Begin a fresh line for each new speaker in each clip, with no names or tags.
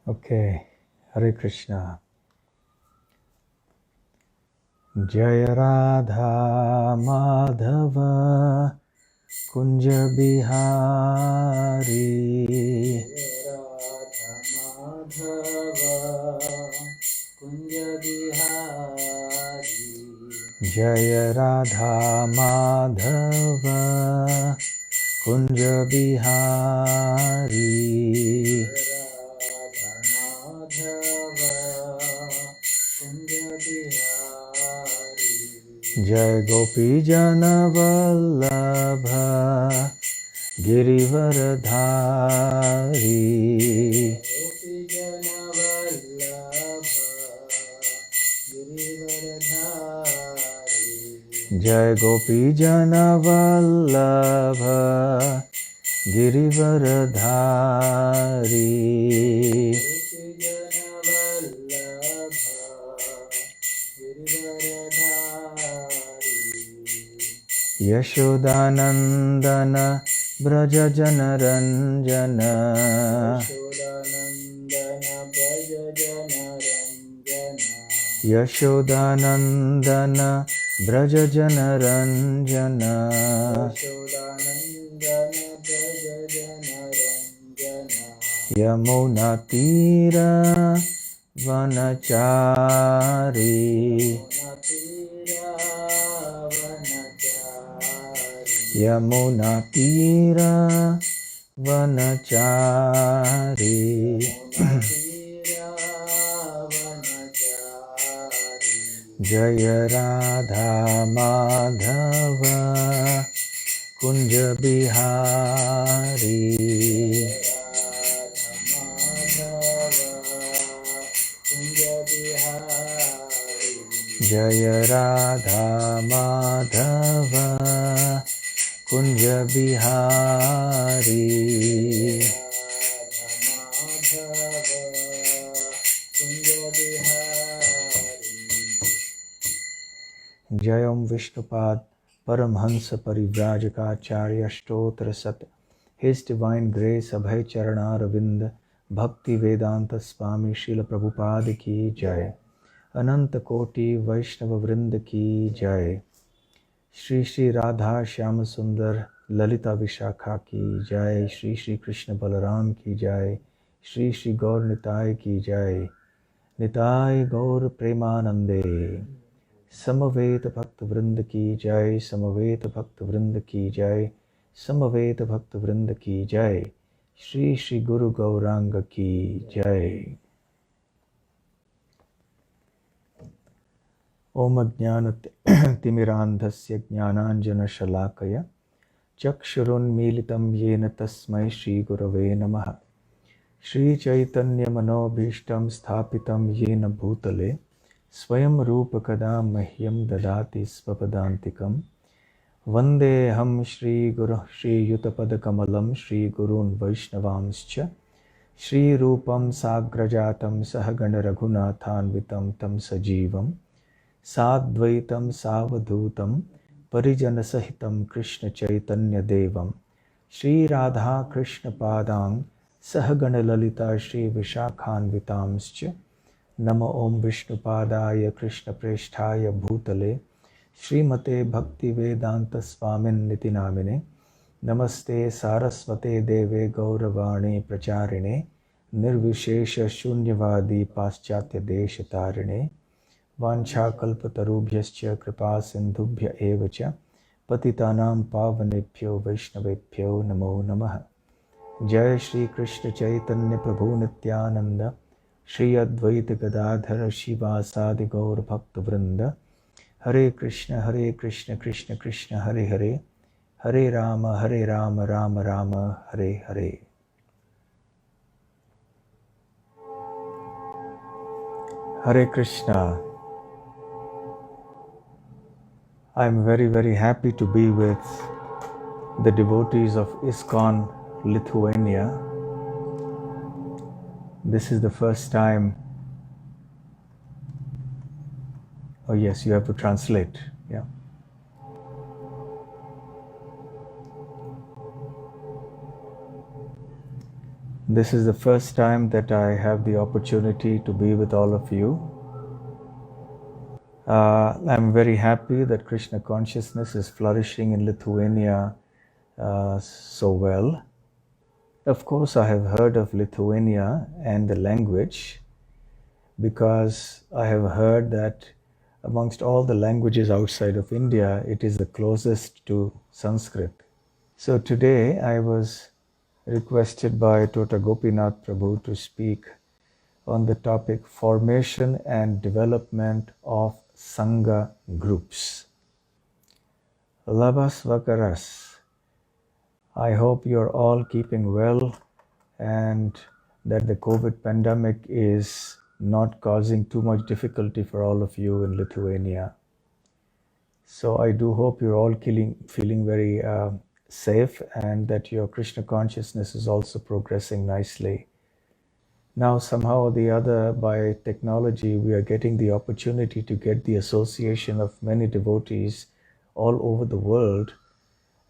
Okay, Hare Krishna. Jaya Radha Madhava Kunja Bihari. Jaya Radha Madhava Kunja Bihari. Jai Gopi Jana Vallabha Girivaradhari. Jai Gopi Jana Vallabha Girivaradhari. Yashodanandana Braja Janaranjana. Yashodanandana Braja Janaranjana. Yamuna Tira Vanachari. Yamuna Tira Vanachari. Jaya Radha Madhava Kunja Bihari. Jaya Radha Madhava Kunja Bihari. Jayam Vishnupad Paramhansa Parivrajakacharya Stotra Sat. His Divine Grace Abhay Charana Bhakti Vedanta Swami Srila Prabhupada Ki Jai. Ananta Koti Vaishnava Vrinda Ki Jai. Shri Shri Radha Shyama Sundar Lalita Vishakha Ki Jai. Shri Shri Krishna Balaram Ki Jai. Shri Shri Gaur Nitai Ki Jai. Nitai Gaur Premanande. Samaveta Bhakta Vrinda Ki Jai. Samaveta Bhakta Vrinda Ki Jai. Samaveta Bhakta Vrinda Ki Jai. Shri Shri Guru Gauranga Ki Jai. Om Ajnana Timirandhasya Jnananjana Shalakaya Chakshurun Militam Yena Tasmai Shri Gurave Namaha. Shri Chaitanya Manobhishtam Sthapitam Yena Bhutale Swayam Rupa Kada Mahyam Dadati Svapadantikam. Vande Ham Shri Guru Shri Yutapada Kamalam Shri Gurun Vaishnavamscha. Shri Rupam Sagrajatam Sahagana Raghunathanvitam Tam Sajivam Sadvaitam Savadhutam Parijana Sahitam Krishna Chaitanya Devam. Shri Radha Krishna Padang Sahagana Lalita Shri Vishakhanvitamscha. Nama Om Vishnu Padaya Krishna Presthaya Bhutale Srimate Bhakti Vedanta Swamin Niti Namine. Namaste Saraswate Deve Gauravani Pracharine Nirvishesha Shunyavadi Paschatya Deshatarine. Vancha kalpatarubhyascha kripa sindhubhya evacha patitanam pavanebhyo vaishnavebhyo namo namaha. Jai Shri Krishna Chaitanya Prabhu Nityananda Shri Advaita Gadadhara Shivasadi Gaur Bhakta Vrinda. Hare Krishna Krishna Krishna Hare Hare Hare Rama Rama Rama Hare Hare. Hare Krishna. I am very, very happy to be with the devotees of ISKCON Lithuania. This is the first time. Oh yes, you have to translate. Yeah. This is the first time that I have the opportunity to be with all of you. I'm very happy that Krishna consciousness is flourishing in Lithuania so well. Of course, I have heard of Lithuania and the language because I have heard that amongst all the languages outside of India, it is the closest to Sanskrit. So today I was requested by Tota Gopinath Prabhu to speak on the topic formation and development of Sanga groups. Labas Vakaras. I hope you're all keeping well and that the COVID pandemic is not causing too much difficulty for all of you in Lithuania. So I do hope you're all feeling very safe and that your Krishna consciousness is also progressing nicely. Now, somehow or the other, by technology, we are getting the opportunity to get the association of many devotees all over the world.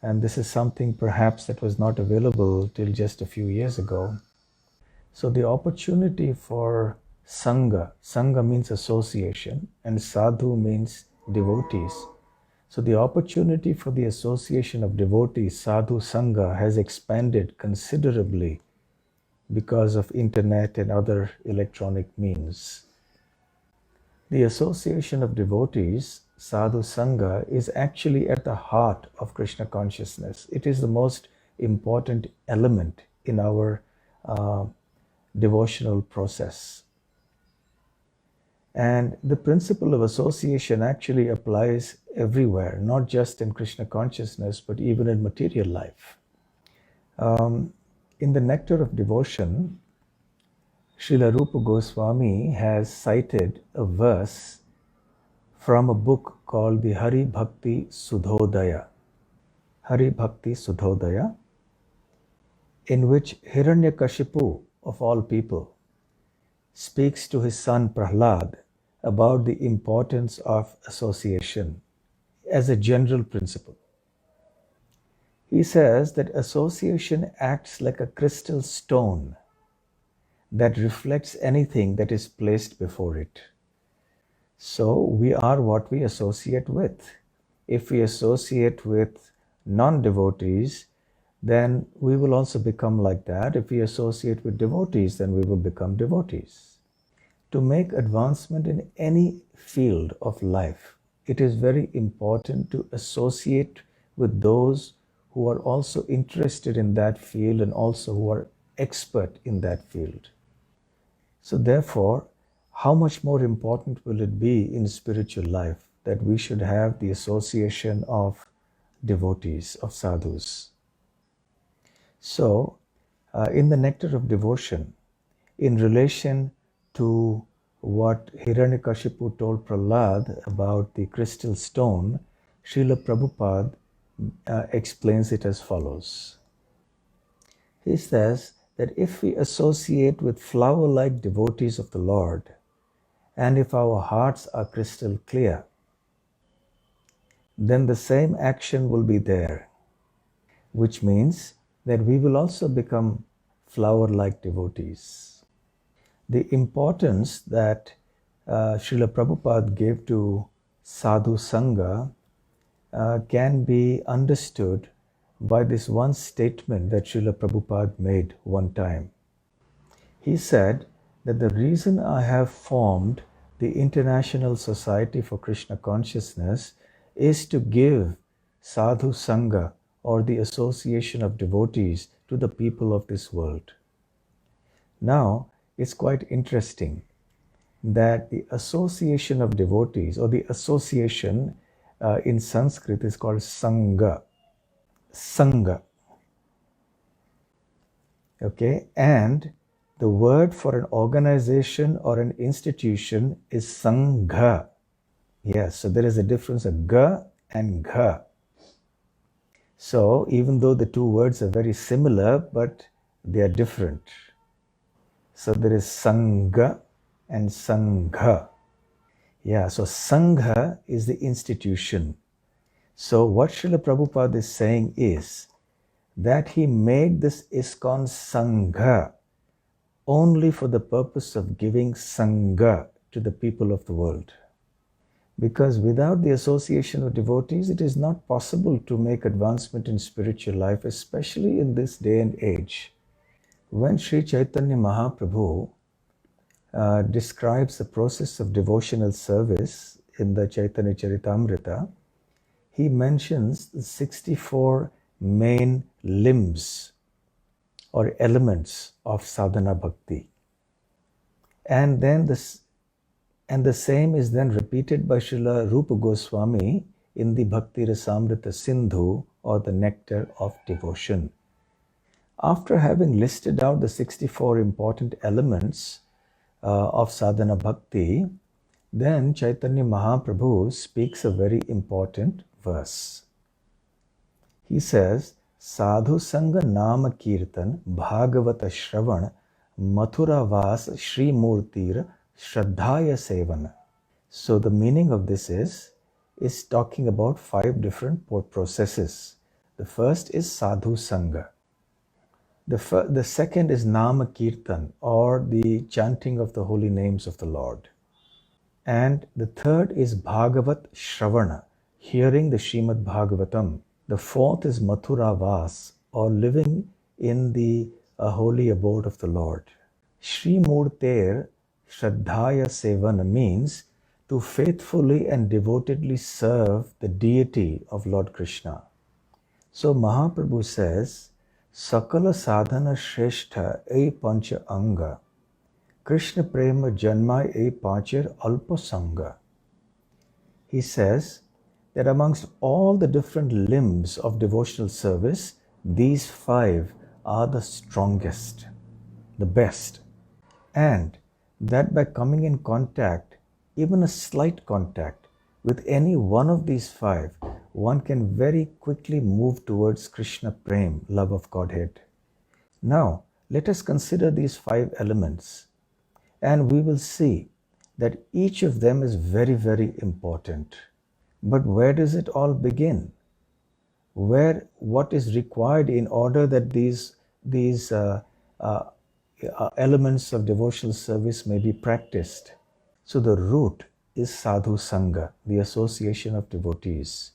And this is something perhaps that was not available till just a few years ago. So the opportunity for Sanga, Sanga means association, and Sadhu means devotees. So the opportunity for the association of devotees, Sadhu Sanga, has expanded considerably because of internet and other electronic means. The association of devotees, Sadhu Sanga, is actually at the heart of Krishna consciousness. It is the most important element in our devotional process. And the principle of association actually applies everywhere, not just in Krishna consciousness, but even in material life. In the Nectar of Devotion, Srila Rupa Goswami has cited a verse from a book called the Hari Bhakti Sudhodaya. Hari Bhakti Sudhodaya, in which Hiranyakashipu, of all people, speaks to his son Prahlad about the importance of association as a general principle. He says that association acts like a crystal stone that reflects anything that is placed before it. So we are what we associate with. If we associate with non-devotees, then we will also become like that. If we associate with devotees, then we will become devotees. To make advancement in any field of life, it is very important to associate with those who are also interested in that field and also who are expert in that field. So therefore, how much more important will it be in spiritual life that we should have the association of devotees, of sadhus? So, in the Nectar of Devotion, in relation to what Hiranyakashipu told Prahlad about the crystal stone, Srila Prabhupada explains it as follows. He says that if we associate with flower-like devotees of the Lord, and if our hearts are crystal clear, then the same action will be there, which means that we will also become flower-like devotees. The importance that Srila Prabhupada gave to Sadhu Sanga can be understood by this one statement that Srila Prabhupada made one time. He said that the reason I have formed the International Society for Krishna Consciousness is to give Sadhu Sanga, or the association of devotees, to the people of this world. Now, it's quite interesting that the association of devotees, or the association in Sanskrit is called Sanga. Sanga. Okay, and the word for an organization or an institution is Sangha. Yes, so there is a difference of Ga and Gha. So even though the two words are very similar, but they are different. So there is Sangha and Sangha. Yeah, so Sangha is the institution. So what Srila Prabhupada is saying is that he made this ISKCON Sangha only for the purpose of giving Sanga to the people of the world. Because without the association of devotees, it is not possible to make advancement in spiritual life, especially in this day and age. When Sri Chaitanya Mahaprabhu describes the process of devotional service in the Chaitanya Charitamrita, he mentions the 64 main limbs or elements of sadhana bhakti. And then the same is then repeated by Srila Rupa Goswami in the Bhakti Rasamrita Sindhu, or the Nectar of Devotion. After having listed out the 64 important elements of sadhana bhakti, then Chaitanya Mahaprabhu speaks a very important verse. He says, Sadhu Sanga Nama Kirtan Bhagavata Shravan Mathura Vas Shri Murtir Shraddhaya Sevana. So the meaning of this is talking about 5 different processes. The first is Sadhu Sanga. The second is Nama Kirtan, or the chanting of the holy names of the Lord. And the third is Bhagavat Shravana, hearing the Srimad Bhagavatam. The fourth is Mathura Vas, or living in the holy abode of the Lord. Shri Murter Shraddhaya Sevana means to faithfully and devotedly serve the deity of Lord Krishna. So Mahaprabhu says, Sakala sadhana shrestha ei pancha anga, Krishna prema janmai ei panchir alpa sanga. He says that amongst all the different limbs of devotional service, these 5 are the strongest, the best. And that by coming in contact, even a slight contact, with any one of these 5, one can very quickly move towards Krishna Prem, love of Godhead. Now, let us consider these 5 elements, and we will see that each of them is very, very important. But where does it all begin? What is required in order that these elements of devotional service may be practiced? So the root is Sadhu Sanga, the association of devotees.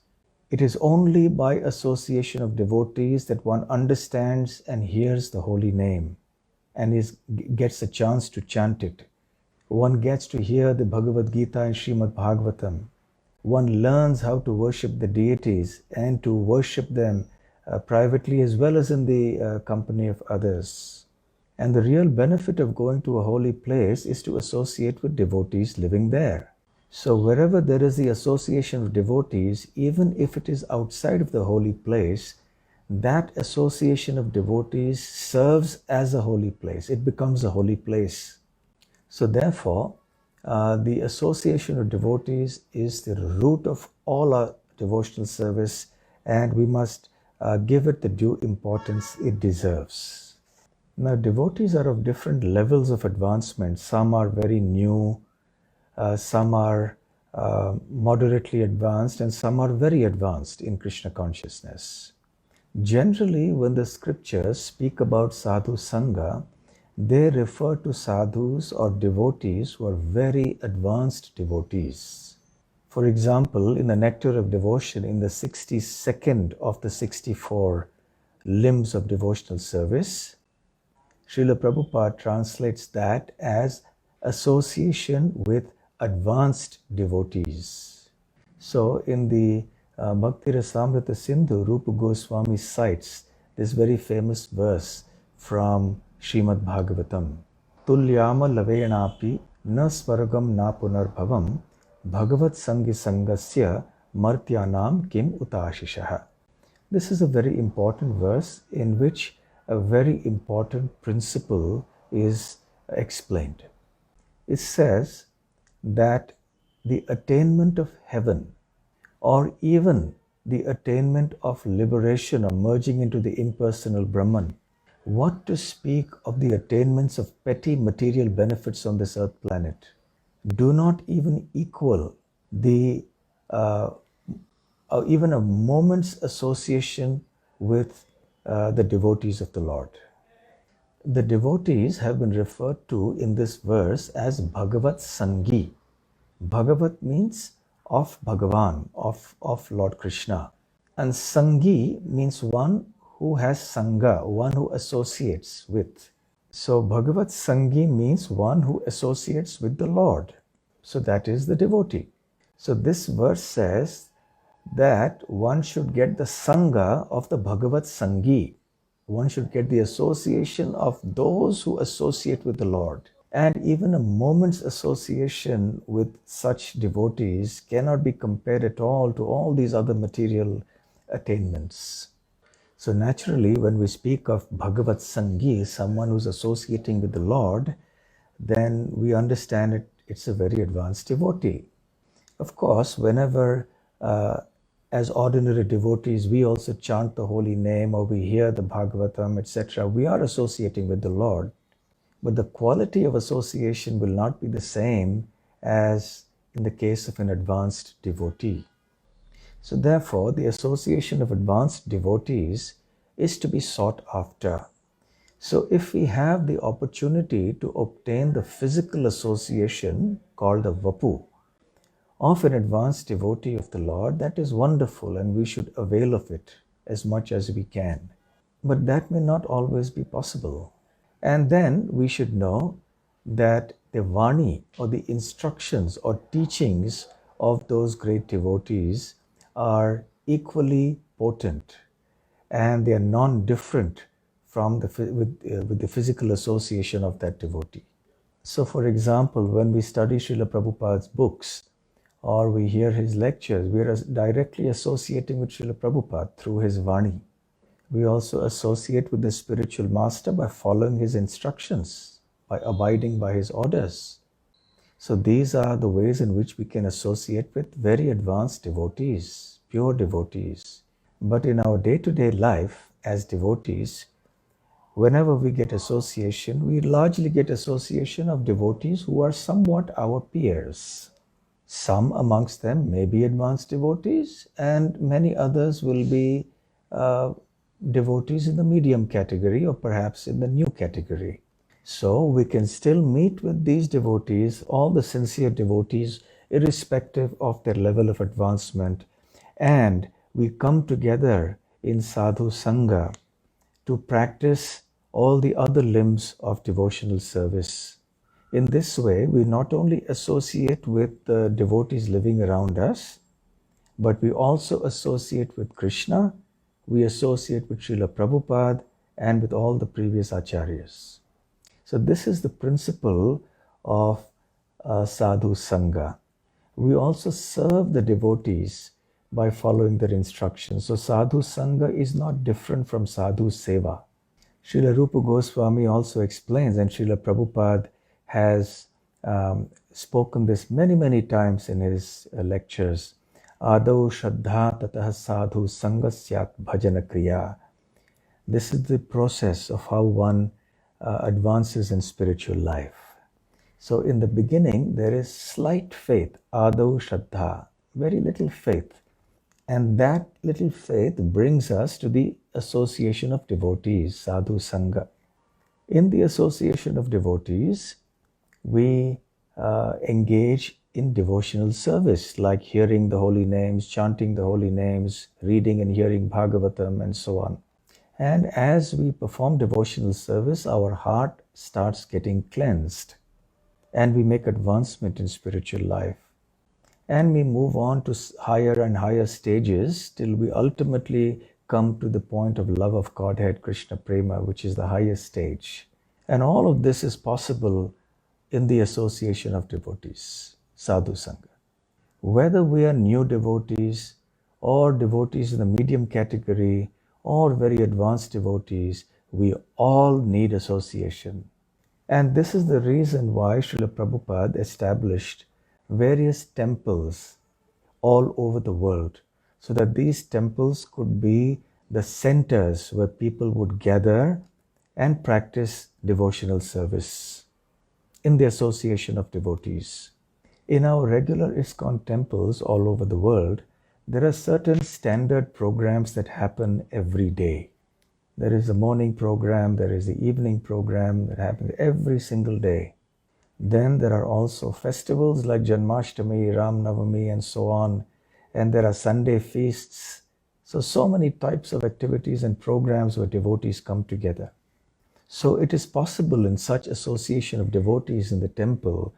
It is only by association of devotees that one understands and hears the holy name and gets a chance to chant it. One gets to hear the Bhagavad Gita and Srimad Bhagavatam. One learns how to worship the deities and to worship them privately as well as in the company of others. And the real benefit of going to a holy place is to associate with devotees living there. So wherever there is the association of devotees, even if it is outside of the holy place, that association of devotees serves as a holy place. It becomes a holy place. So therefore, the association of devotees is the root of all our devotional service, and we must give it the due importance it deserves. Now, devotees are of different levels of advancement. Some are very new, some are moderately advanced, and some are very advanced in Krishna consciousness. Generally, when the scriptures speak about sadhu sanga, they refer to sadhus or devotees who are very advanced devotees. For example, in the Nectar of Devotion, in the 62nd of the 64 limbs of devotional service, Srila Prabhupada translates that as association with advanced devotees. So in the Bhakti Rasamrita Sindhu, Rupa Goswami cites this very famous verse from Srimad Bhagavatam. Tulyama lavenapi na svargam na punarbhavam bhagavat sangi sangasya martyanam kim utashishaha. This is a very important verse in which a very important principle is explained. It says that the attainment of heaven, or even the attainment of liberation or merging into the impersonal Brahman, what to speak of the attainments of petty material benefits on this earth planet, do not even equal the even a moment's association with the devotees of the Lord. The devotees have been referred to in this verse as Bhagavat Sangi. Bhagavat means of Bhagavan, of Lord Krishna. And Sangi means one who has Sanga, one who associates with. So Bhagavat Sangi means one who associates with the Lord. So that is the devotee. So this verse says that one should get the Sanga of the Bhagavat Sangi. One should get the association of those who associate with the Lord. And even a moment's association with such devotees cannot be compared at all to all these other material attainments. So naturally, when we speak of Bhagavat Sangi, someone who's associating with the Lord, then we understand it's a very advanced devotee. Of course, whenever as ordinary devotees, we also chant the holy name or we hear the Bhagavatam, etc., we are associating with the Lord. But the quality of association will not be the same as in the case of an advanced devotee. So therefore, the association of advanced devotees is to be sought after. So if we have the opportunity to obtain the physical association called the Vapu of an advanced devotee of the Lord, that is wonderful and we should avail of it as much as we can. But that may not always be possible. And then we should know that the Vani or the instructions or teachings of those great devotees are equally potent and they are non-different from with the physical association of that devotee. So for example, when we study Srila Prabhupada's books or we hear his lectures, we are directly associating with Srila Prabhupada through his Vani. We also associate with the spiritual master by following his instructions, by abiding by his orders. So these are the ways in which we can associate with very advanced devotees, pure devotees. But in our day-to-day life as devotees, whenever we get association, we largely get association of devotees who are somewhat our peers. Some amongst them may be advanced devotees and many others will be devotees in the medium category or perhaps in the new category. So we can still meet with these devotees, all the sincere devotees, irrespective of their level of advancement, and we come together in sadhu sanga to practice all the other limbs of devotional service. In this way, we not only associate with the devotees living around us, but we also associate with Krishna, we associate with Srila Prabhupada and with all the previous acharyas. So this is the principle of sadhu sanga. We also serve the devotees by following their instructions. So sadhu sanga is not different from sadhu seva. Srila Rupa Goswami also explains, and Srila Prabhupada has spoken this many times in his lectures. Adau Shraddha Tatah Sadhu Sangasyat Bhajana Kriya. This is the process of how one advances in spiritual life. So in the beginning, there is slight faith, Adau Shraddha, very little faith. And that little faith brings us to the association of devotees, sadhu sanga. In the association of devotees, we engage in devotional service, like hearing the holy names, chanting the holy names, reading and hearing Bhagavatam, and so on. And as we perform devotional service, our heart starts getting cleansed, and we make advancement in spiritual life. And we move on to higher and higher stages till we ultimately come to the point of love of Godhead, Krishna Prema, which is the highest stage. And all of this is possible in the association of devotees, sadhu sanga. Whether we are new devotees or devotees in the medium category or very advanced devotees, we all need association. And this is the reason why Srila Prabhupada established various temples all over the world, so that these temples could be the centers where people would gather and practice devotional service in the association of devotees. In our regular ISKCON temples all over the world, there are certain standard programs that happen every day. There is a morning program, there is the evening program that happens every single day. Then there are also festivals like Janmashtami, Ram Navami, and so on. And there are Sunday feasts. So many types of activities and programs where devotees come together. So it is possible in such association of devotees in the temple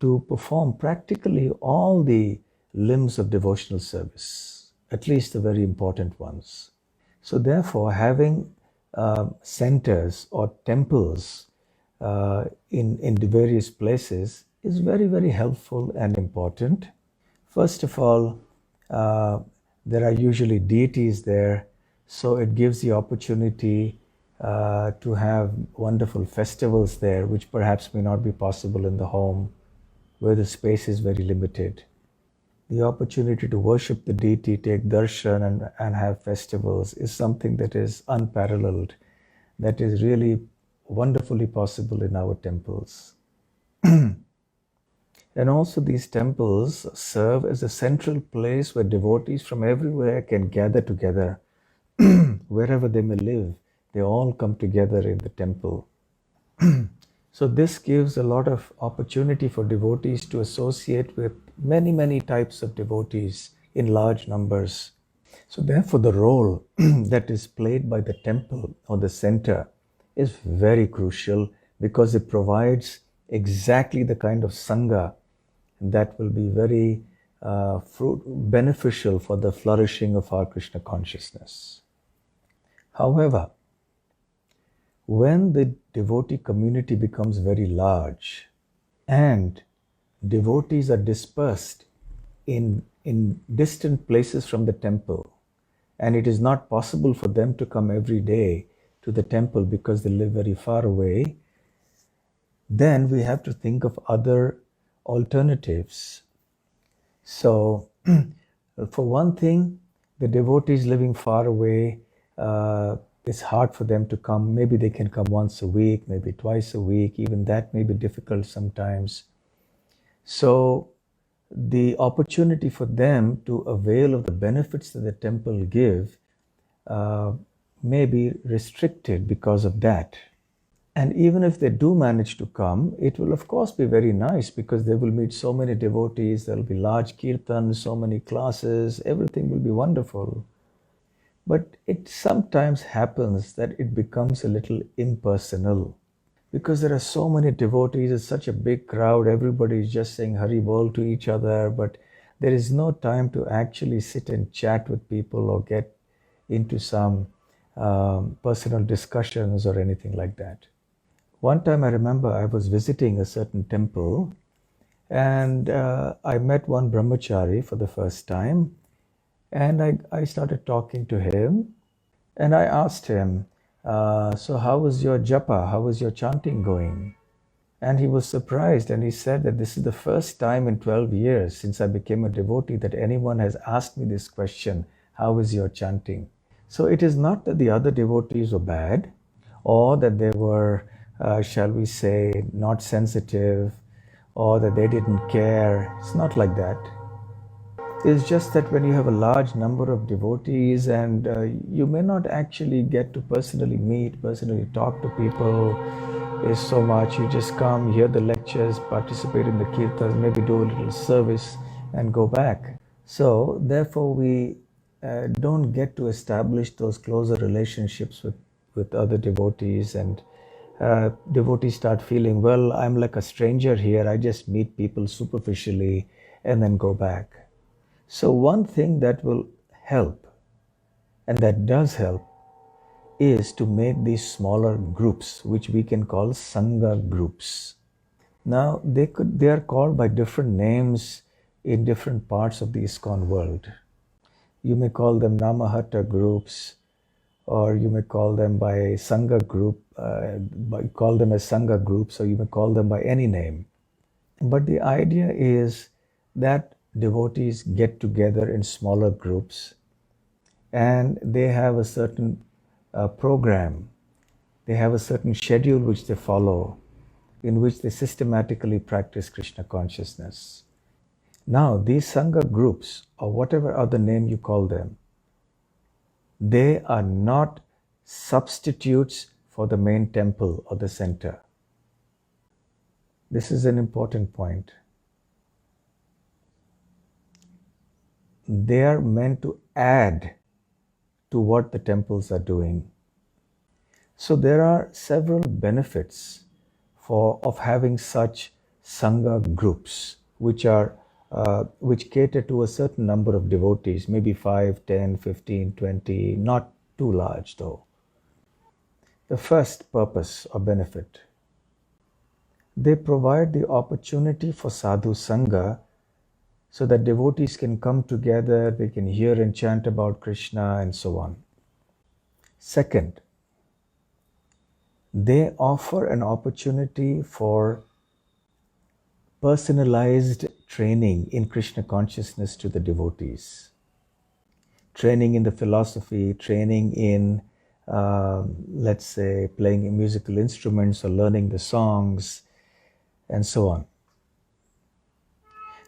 to perform practically all the limbs of devotional service, at least the very important ones. So therefore, having centers or temples in the various places is very, very helpful and important. First of all, there are usually deities there, so it gives the opportunity to have wonderful festivals there, which perhaps may not be possible in the home, where the space is very limited. The opportunity to worship the deity, take darshan and have festivals is something that is unparalleled, that is really wonderfully possible in our temples. And also these temples serve as a central place where devotees from everywhere can gather together. Wherever they may live, they all come together in the temple. So this gives a lot of opportunity for devotees to associate with many, many types of devotees in large numbers. So therefore the role that is played by the temple or the center is very crucial, because it provides exactly the kind of Sanga that will be very beneficial for the flourishing of our Krishna consciousness. However, when the devotee community becomes very large and devotees are dispersed in distant places from the temple, and it is not possible for them to come every day to the temple because they live very far away, then we have to think of other alternatives. So, for one thing, the devotees living far away, it's hard for them to come. Maybe they can come once a week, maybe twice a week. Even that may be difficult sometimes. So the opportunity for them to avail of the benefits that the temple give may be restricted because of that. And even if they do manage to come, it will of course be very nice, because they will meet so many devotees, there will be large kirtans, so many classes, everything will be wonderful. But it sometimes happens that it becomes a little impersonal, because there are so many devotees, it's such a big crowd, everybody is just saying Hari Bol to each other, but there is no time to actually sit and chat with people or get into some personal discussions or anything like that. One time I remember I was visiting a certain temple, and I met one brahmachari for the first time, and I started talking to him, and I asked him, so how was your japa, how was your chanting going? And he was surprised, and he said that this is the first time in 12 years since I became a devotee that anyone has asked me this question, how is your chanting? So it is not that the other devotees were bad, or that they were, shall we say, not sensitive, or that they didn't care. It's not like that. It's just that when you have a large number of devotees and you may not actually get to personally meet, personally talk to people, is so much. You just come, hear the lectures, participate in the kirtans, maybe do a little service and go back. So therefore we don't get to establish those closer relationships with other devotees, and devotees start feeling, well, I'm like a stranger here, I just meet people superficially and then go back. So one thing that will help, and that does help, is to make these smaller groups, which we can call Sanga groups. Now, they are called by different names in different parts of the ISKCON world. You may call them Namahata groups, or you may call them by Sangha group, call them as Sangha groups, or you may call them by any name. But the idea is that devotees get together in smaller groups, and they have a certain program. They have a certain schedule which they follow, in which they systematically practice Krishna consciousness. Now, these Sangha groups, or whatever other name you call them, they are not substitutes for the main temple or the center. This is an important point. They are meant to add to what the temples are doing. So there are several benefits of having such Sangha groups, which cater to a certain number of devotees, maybe 5, 10, 15, 20, not too large though. The first purpose or benefit, they provide the opportunity for sadhu Sangha so that devotees can come together, they can hear and chant about Krishna and so on. Second, they offer an opportunity for personalized training in Krishna consciousness to the devotees. Training in the philosophy, training in, let's say, playing musical instruments or learning the songs, and so on.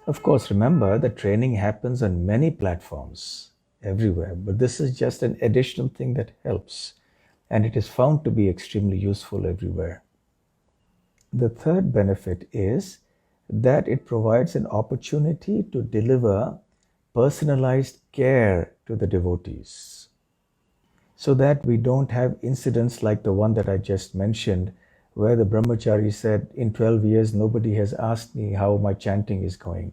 Of course, remember that training happens on many platforms everywhere, but this is just an additional thing that helps, and it is found to be extremely useful everywhere. The third benefit is that it provides an opportunity to deliver personalized care to the devotees, so that we don't have incidents like the one that I just mentioned, where the brahmachari said, in 12 years, nobody has asked me how my chanting is going.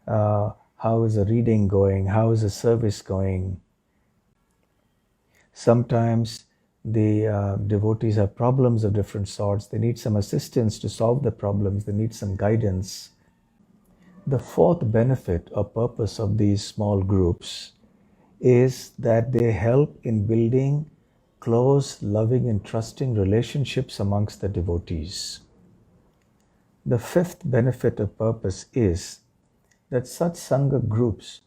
How is the reading going? How is the service going? Sometimes the devotees have problems of different sorts. They need some assistance to solve the problems. They need some guidance. The fourth benefit or purpose of these small groups is that they help in building close, loving, and trusting relationships amongst the devotees. The fifth benefit or purpose is that such Sangha groups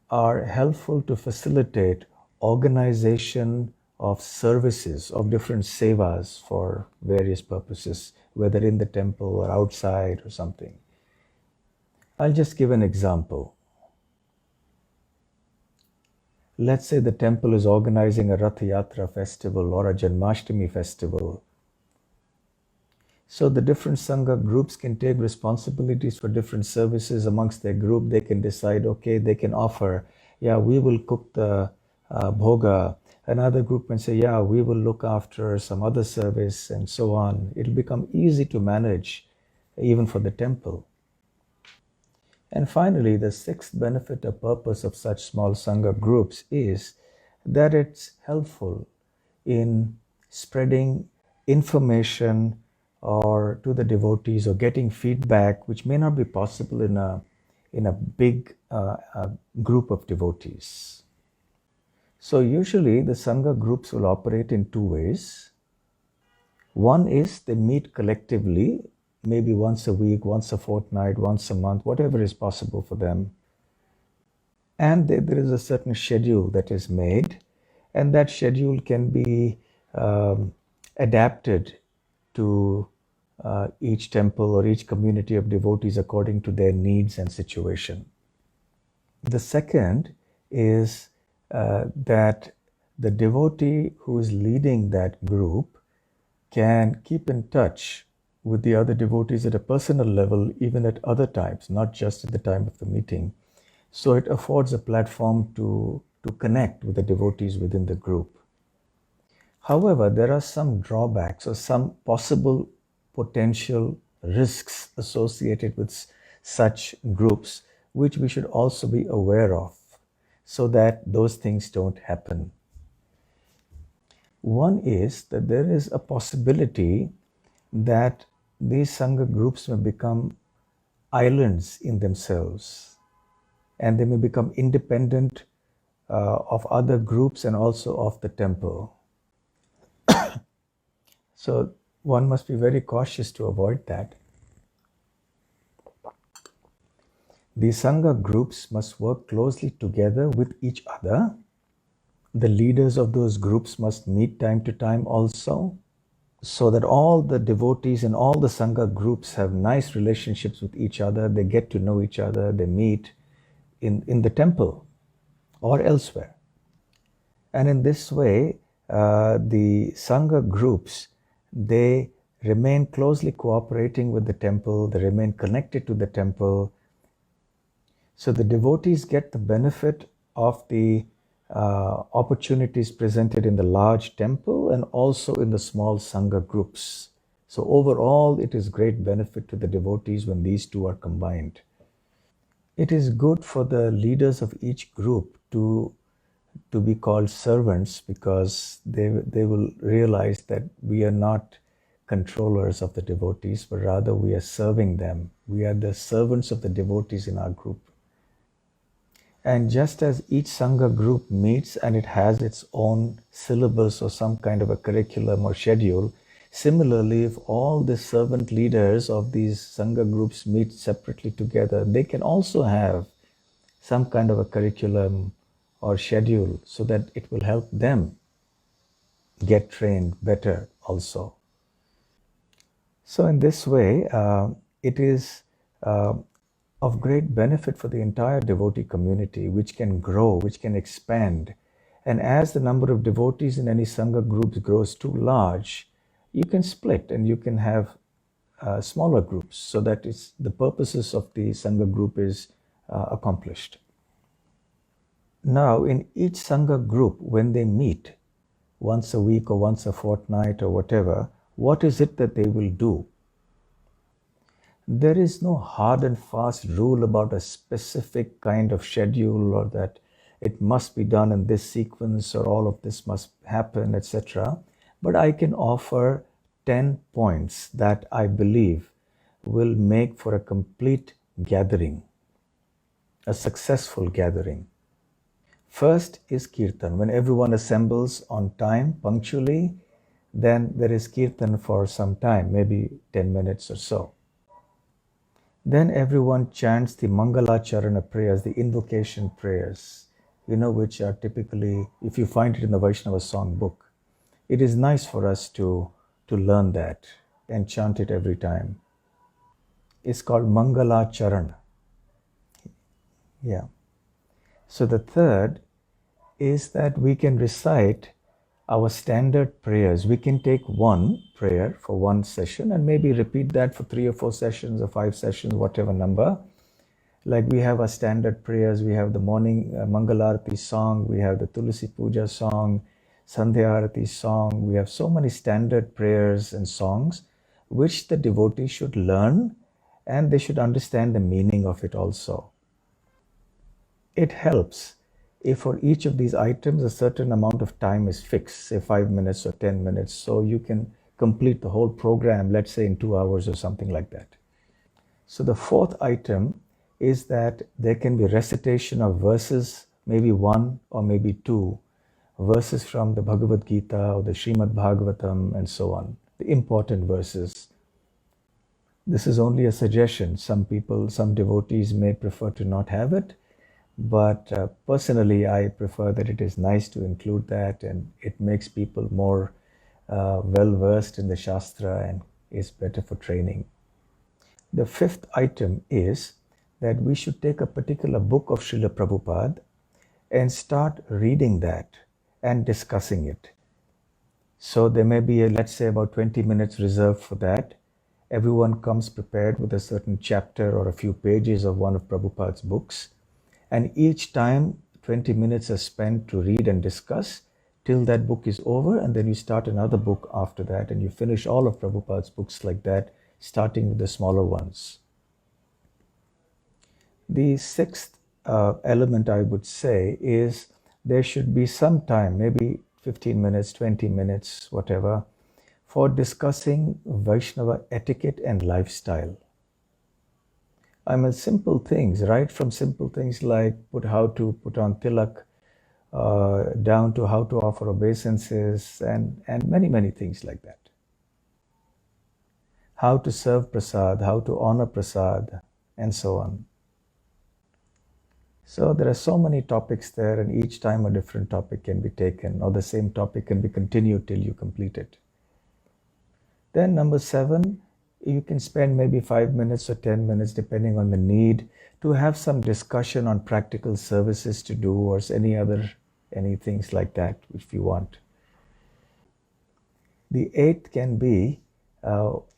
are helpful to facilitate organization of services, of different sevas for various purposes, whether in the temple or outside or something. I'll just give an example. Let's say the temple is organizing a Rath Yatra festival or a Janmashtami festival. So the different Sangha groups can take responsibilities for different services amongst their group. They can decide, okay, they can offer, we will cook the bhoga. Another group can say, we will look after some other service, and so on. It'll become easy to manage even for the temple. And finally, the sixth benefit or purpose of such small Sangha groups is that it's helpful in spreading information or to the devotees, or getting feedback which may not be possible in a big group of devotees. So usually the Sangha groups will operate in two ways. One is they meet collectively, maybe once a week, once a fortnight, once a month, whatever is possible for them. And there is a certain schedule that is made, and that schedule can be adapted to each temple or each community of devotees according to their needs and situation. The second is that the devotee who is leading that group can keep in touch with the other devotees at a personal level, even at other times, not just at the time of the meeting. So it affords a platform to connect with the devotees within the group. However, there are some drawbacks or some possible potential risks associated with such groups, which we should also be aware of, so that those things don't happen. One is that there is a possibility that these Sangha groups may become islands in themselves, and they may become independent of other groups and also of the temple. So one must be very cautious to avoid that. These Sangha groups must work closely together with each other. The leaders of those groups must meet time to time also, so that all the devotees and all the Sangha groups have nice relationships with each other. They get to know each other. They meet in the temple or elsewhere. And in this way, the Sangha groups, they remain closely cooperating with the temple, they remain connected to the temple. So the devotees get the benefit of the opportunities presented in the large temple and also in the small Sangha groups. So overall, it is great benefit to the devotees when these two are combined. It is good for the leaders of each group to be called servants, because they will realize that we are not controllers of the devotees, but rather we are serving them. We are the servants of the devotees in our group. And just as each Sangha group meets and it has its own syllabus or some kind of a curriculum or schedule, similarly, if all the servant leaders of these Sangha groups meet separately together, they can also have some kind of a curriculum or schedule so that it will help them get trained better also. So in this way, it is of great benefit for the entire devotee community, which can grow, which can expand. And as the number of devotees in any Sangha groups grows too large, you can split and you can have smaller groups so that the purposes of the Sangha group is accomplished. Now, in each Sangha group, when they meet once a week or once a fortnight or whatever, what is it that they will do? There is no hard and fast rule about a specific kind of schedule, or that it must be done in this sequence or all of this must happen, etc. But I can offer 10 points that I believe will make for a complete gathering, a successful gathering. First is Kirtan. When everyone assembles on time, punctually, then there is Kirtan for some time, maybe 10 minutes or so. Then everyone chants the Mangalacharana prayers, the invocation prayers, which are typically, if you find it in the Vaishnava song book, it is nice for us to learn that and chant it every time. It's called Mangalacharana. Yeah. So the third is that we can recite our standard prayers. We can take one prayer for one session and maybe repeat that for 3 or 4 sessions or 5 sessions, whatever number. Like we have our standard prayers, we have the morning Mangalarati song, we have the Tulasi Puja song, Sandhya Arati song. We have so many standard prayers and songs which the devotee should learn, and they should understand the meaning of it also. It helps if for each of these items a certain amount of time is fixed, say 5 minutes or 10 minutes, so you can complete the whole program, let's say in 2 hours or something like that. So the fourth item is that there can be recitation of verses, maybe 1 or maybe 2 verses from the Bhagavad Gita or the Srimad Bhagavatam and so on, the important verses. This is only a suggestion. Some devotees may prefer to not have it, but personally I prefer that it is nice to include that, and it makes people more well versed in the Shastra and is better for training. The fifth item is that we should take a particular book of Srila Prabhupada and start reading that and discussing it. So there may be, let's say, about 20 minutes reserved for that. Everyone comes prepared with a certain chapter or a few pages of one of Prabhupada's books. And each time 20 minutes are spent to read and discuss till that book is over, and then you start another book after that, and you finish all of Prabhupada's books like that, starting with the smaller ones. The sixth element, I would say, is there should be some time, maybe 15 minutes, 20 minutes, whatever, for discussing Vaishnava etiquette and lifestyle. I mean, simple things, right from simple things like how to put on tilak, down to how to offer obeisances, and many, many things like that. How to serve prasad, how to honor prasad, and so on. So there are so many topics there, and each time a different topic can be taken, or the same topic can be continued till you complete it. Then number 7, you can spend maybe 5 minutes or 10 minutes, depending on the need, to have some discussion on practical services to do or any other any things like that if you want. The eighth can be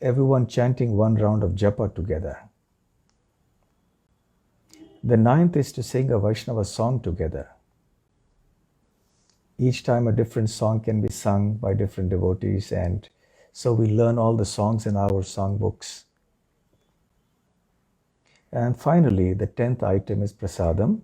everyone chanting one round of japa together. The ninth is to sing a Vaishnava song together. Each time a different song can be sung by different devotees, and so we learn all the songs in our songbooks. And finally, the 10th item is Prasadam.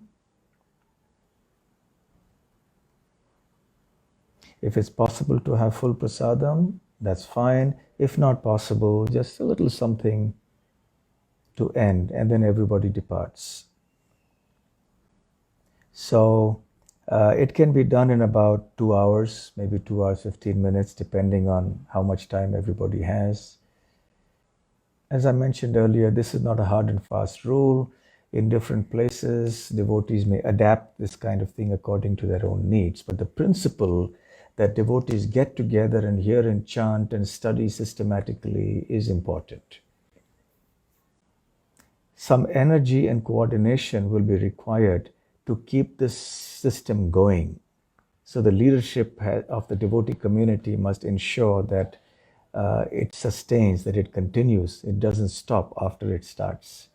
If it's possible to have full Prasadam, that's fine. If not possible, just a little something to end, and then everybody departs. So it can be done in about 2 hours, maybe 2 hours, 15 minutes, depending on how much time everybody has. As I mentioned earlier, this is not a hard and fast rule. In different places, devotees may adapt this kind of thing according to their own needs. But the principle that devotees get together and hear and chant and study systematically is important. Some energy and coordination will be required to keep this system going. So the leadership of the devotee community must ensure that it sustains, that it continues, it doesn't stop after it starts.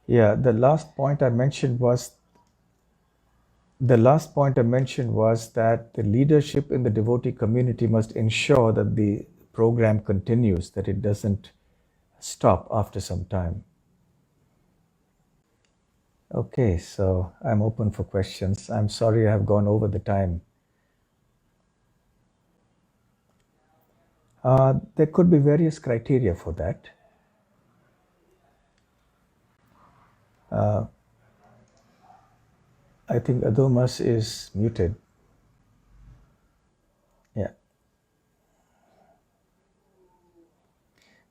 Yeah, the last point I mentioned was that the leadership in the devotee community must ensure that the program continues, that it doesn't stop after some time. Okay, so I'm open for questions. I'm sorry I have gone over the time. There could be various criteria for that. I think Adomas is muted. Yeah.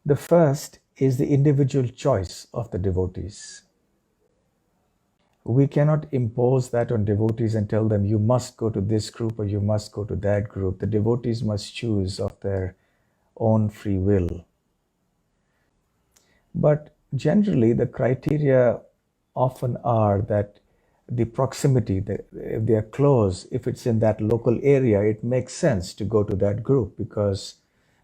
The first is the individual choice of the devotees. We cannot impose that on devotees and tell them you must go to this group or you must go to that group. The devotees must choose of their own free will. But generally, the criteria often are that the proximity, if they are close, if it's in that local area, it makes sense to go to that group because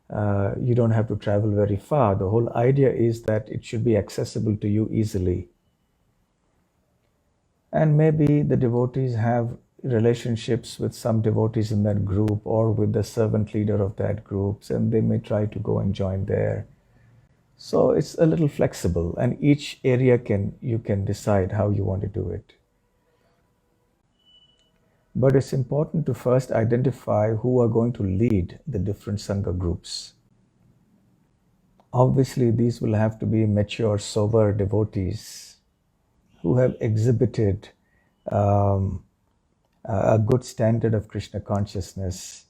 you don't have to travel very far. The whole idea is that it should be accessible to you easily. And maybe the devotees have relationships with some devotees in that group or with the servant leader of that group, and they may try to go and join there. So it's a little flexible, and each area you can decide how you want to do it. But it's important to first identify who are going to lead the different Sangha groups. Obviously, these will have to be mature, sober devotees who have exhibited a good standard of Krishna consciousness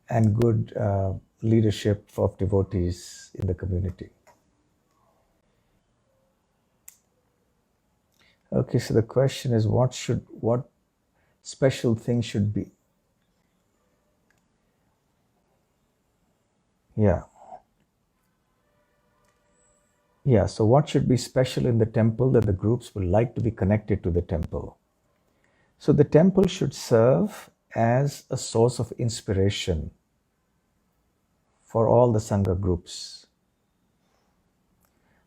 and good leadership of devotees in the community. Okay, so the question is, what special thing should be? Yeah, so what should be special in the temple that the groups will like to be connected to the temple? So the temple should serve as a source of inspiration for all the Sangha groups.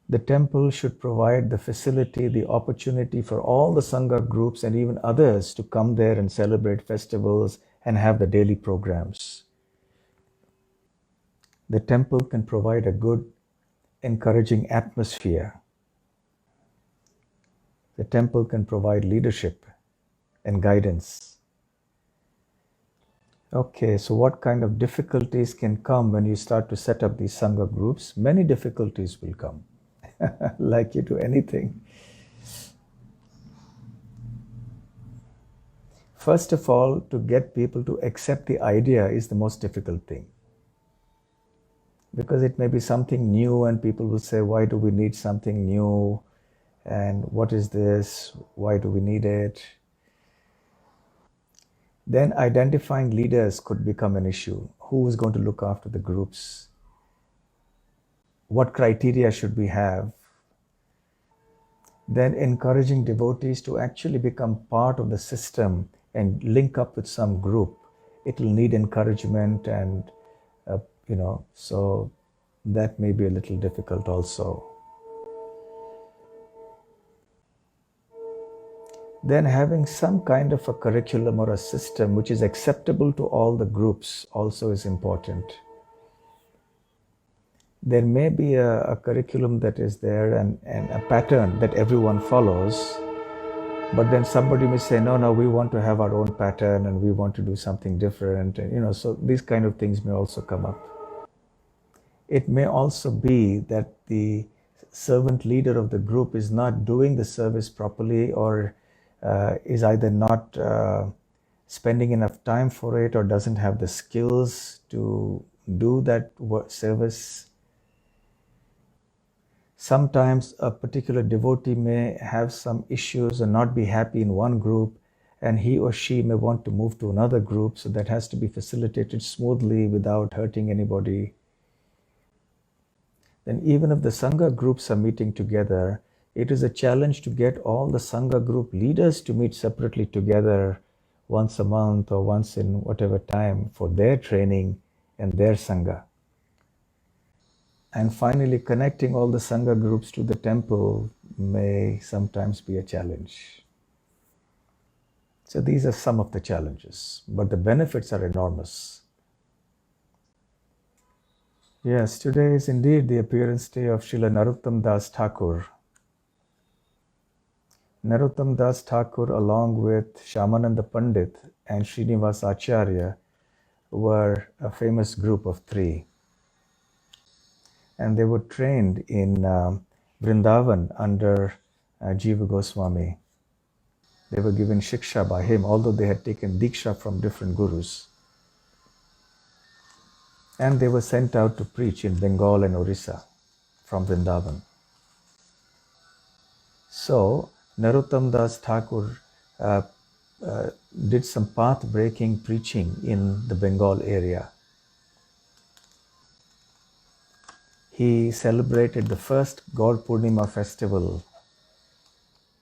The temple should provide the facility, the opportunity for all the Sangha groups and even others to come there and celebrate festivals and have the daily programs. The temple can provide a good, encouraging atmosphere. The temple can provide leadership and guidance. Okay, so what kind of difficulties can come when you start to set up these Sangha groups? Many difficulties will come, like you do anything. First of all, to get people to accept the idea is the most difficult thing. Because it may be something new and people will say, why do we need something new? And what is this? Why do we need it? Then identifying leaders could become an issue. Who is going to look after the groups? What criteria should we have? Then encouraging devotees to actually become part of the system and link up with some group. It will need encouragement and, so that may be a little difficult also. Then having some kind of a curriculum or a system which is acceptable to all the groups also is important. There may be a curriculum that is there and a pattern that everyone follows, but then somebody may say, no, we want to have our own pattern and we want to do something different. And, so these kind of things may also come up. It may also be that the servant leader of the group is not doing the service properly, or is either not spending enough time for it, or doesn't have the skills to do that service. Sometimes a particular devotee may have some issues and not be happy in one group, and he or she may want to move to another group, so that has to be facilitated smoothly without hurting anybody. Then even if the Sangha groups are meeting together, it is a challenge to get all the Sangha group leaders to meet separately together once a month or once in whatever time for their training and their Sangha. And finally, connecting all the Sangha groups to the temple may sometimes be a challenge. So these are some of the challenges, but the benefits are enormous. Yes, today is indeed the appearance day of Srila Narottam Das Thakur. Narottam Das Thakur, along with Shyamananda Pandit and Srinivas Acharya, were a famous group of three. And they were trained in Vrindavan under Jiva Goswami. They were given shiksha by him, although they had taken diksha from different gurus. And they were sent out to preach in Bengal and Orissa from Vrindavan. So Narottam Das Thakur did some path-breaking preaching in the Bengal area. He celebrated the first Gaur Purnima festival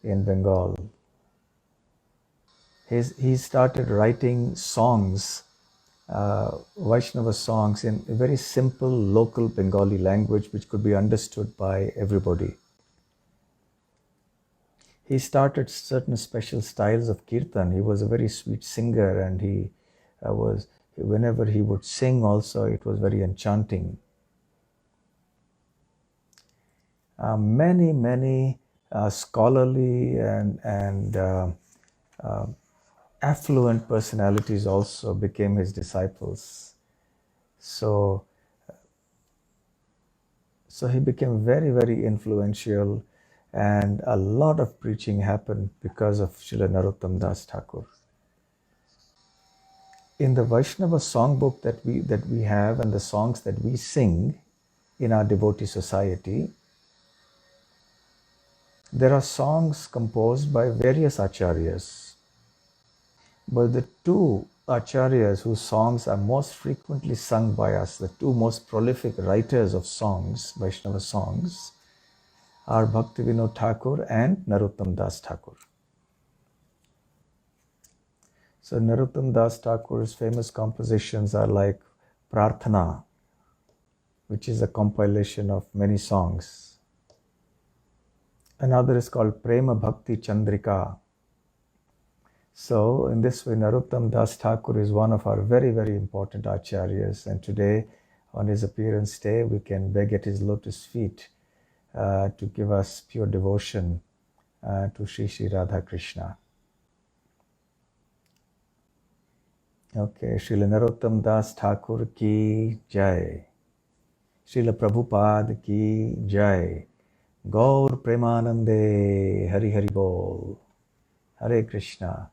in Bengal. He started writing songs, Vaishnava songs, in a very simple local Bengali language which could be understood by everybody. He started certain special styles of kirtan. He was a very sweet singer, and whenever he would sing also, it was very enchanting. Many scholarly and affluent personalities also became his disciples. So he became very influential, and a lot of preaching happened because of Srila Narottam Das Thakur. In the Vaishnava songbook that we have and the songs that we sing in our devotee society, there are songs composed by various acharyas. But the two acharyas whose songs are most frequently sung by us, the two most prolific writers of songs, Vaishnava songs, are Bhaktivinoda Thakur and Narottam Das Thakur. So Narottam Das Thakur's famous compositions are like Prarthana, which is a compilation of many songs. Another is called Prema Bhakti Chandrika. So in this way, Narottam Das Thakur is one of our very important acharyas, and today on his appearance day, we can beg at his lotus feet to give us pure devotion to Sri Sri Radha Krishna. Okay, Srila Narottam Das Thakur ki jai. Srila Prabhupada ki jai. Gaur Premanande Hari Hari Bol. Hare Krishna.